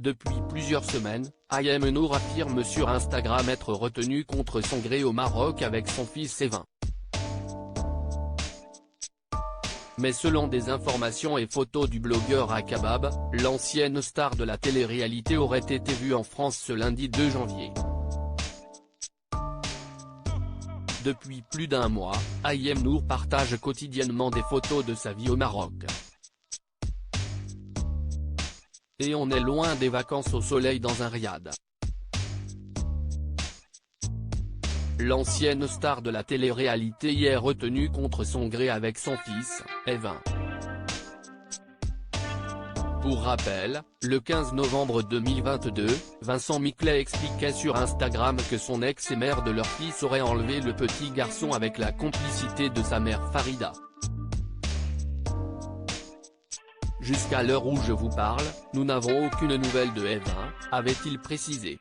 Depuis plusieurs semaines, Ayem Nour affirme sur Instagram être retenu contre son gré au Maroc avec son fils Evin. Mais selon des informations et photos du blogueur Akabab, l'ancienne star de la télé-réalité aurait été vue en France ce lundi 2 janvier. Depuis plus d'un mois, Ayem Nour partage quotidiennement des photos de sa vie au Maroc. Et on est loin des vacances au soleil dans un riad. L'ancienne star de la télé-réalité y est retenue contre son gré avec son fils, Evin. Pour rappel, le 15 novembre 2022, Vincent Miclet expliquait sur Instagram que son ex et mère de leur fils aurait enlevé le petit garçon avec la complicité de sa mère Farida. Jusqu'à l'heure où je vous parle, nous n'avons aucune nouvelle de Evin, avait-il précisé.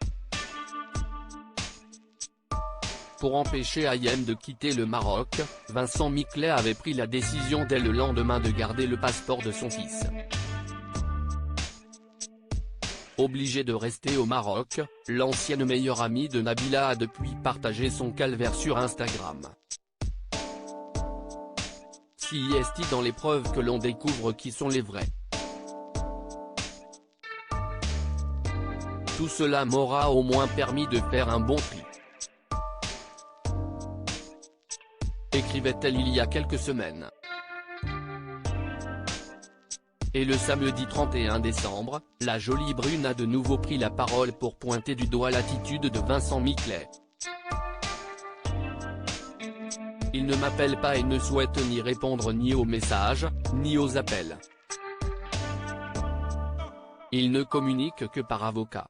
Pour empêcher Ayem de quitter le Maroc, Vincent Miclet avait pris la décision dès le lendemain de garder le passeport de son fils. Obligé de rester au Maroc, l'ancienne meilleure amie de Nabila a depuis partagé son calvaire sur Instagram. Si est-il dans les preuves que l'on découvre qui sont les vrais. Tout cela m'aura au moins permis de faire un bon tri. Écrivait-elle il y a quelques semaines. Et le samedi 31 décembre, la jolie brune a de nouveau pris la parole pour pointer du doigt l'attitude de Vincent Miclet. Il ne m'appelle pas et ne souhaite ni répondre ni aux messages, ni aux appels. Il ne communique que par avocat.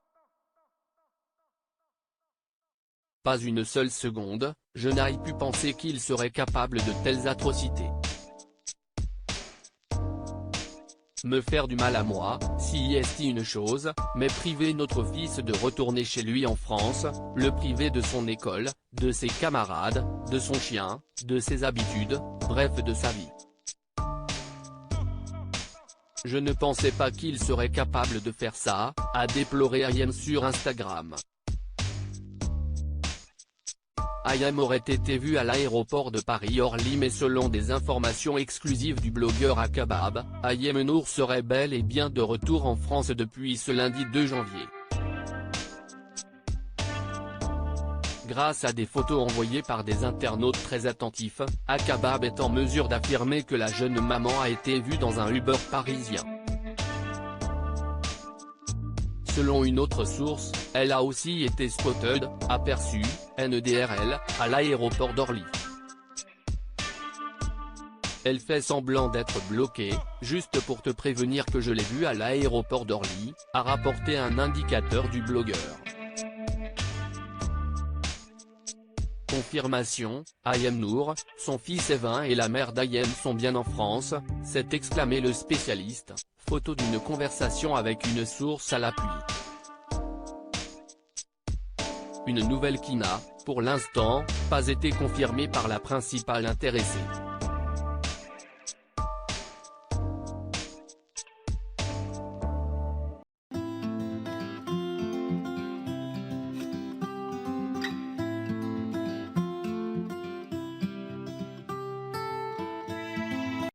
Pas une seule seconde, je n'ai pu penser qu'il serait capable de telles atrocités. Me faire du mal à moi, si est une chose, mais priver notre fils de retourner chez lui en France, le priver de son école, de ses camarades, de son chien, de ses habitudes, bref de sa vie. Je ne pensais pas qu'il serait capable de faire ça, a déploré Ayem sur Instagram. Ayem aurait été vu à l'aéroport de Paris-Orly mais selon des informations exclusives du blogueur Akabab, Ayem Nour serait bel et bien de retour en France depuis ce lundi 2 janvier. Grâce à des photos envoyées par des internautes très attentifs, Akabab est en mesure d'affirmer que la jeune maman a été vue dans un Uber parisien. Selon une autre source, elle a aussi été spotted, aperçue, NDRL, à l'aéroport d'Orly. Elle fait semblant d'être bloquée, juste pour te prévenir que je l'ai vue à l'aéroport d'Orly, a rapporté un indicateur du blogueur. Confirmation, Ayem Nour, son fils Evin et la mère d'Ayem sont bien en France, s'est exclamé le spécialiste, photo d'une conversation avec une source à l'appui. Une nouvelle qui n'a, pour l'instant, pas été confirmée par la principale intéressée.